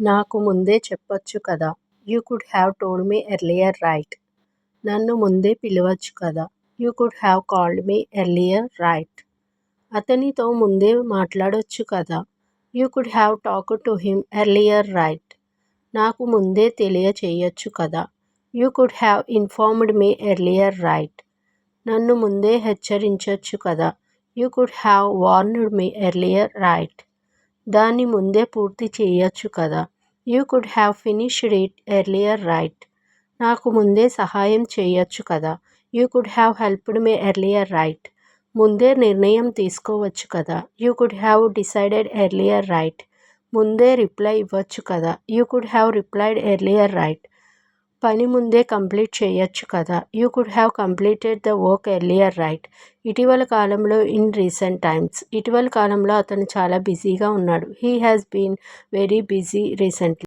నాకు ముందే చెప్పొచ్చు కదా. You could have told me earlier right. నన్ను ముందే పిలవచ్చు కదా. You could have called me earlier right. అతనితో ముందే మాట్లాడొచ్చు కదా. You could have talked to him earlier right. నాకు ముందే తెలియచేయొచ్చు కదా. You could have informed me earlier right. నన్ను ముందే హెచ్చరించొచ్చు కదా. You could have warned me earlier right. దాన్ని ముందే పూర్తి చేయొచ్చు కదా. You could have finished it earlier right. నాకు ముందే సహాయం చేయొచ్చు కదా. You could have helped me earlier right. ముందే నిర్ణయం తీసుకోవచ్చు కదా. You could have decided earlier right. ముందే రిప్లై ఇవ్వచ్చు కదా. You could have replied earlier right. పని ముందే కంప్లీట్ చేయొచ్చు కదా. You could have completed the work earlier right. ఇటీవల కాలంలో ఇన్ రీసెంట్ టైమ్స్. ఇటీవల కాలంలో అతను చాలా బిజీగా ఉన్నాడు. He has been very busy recently.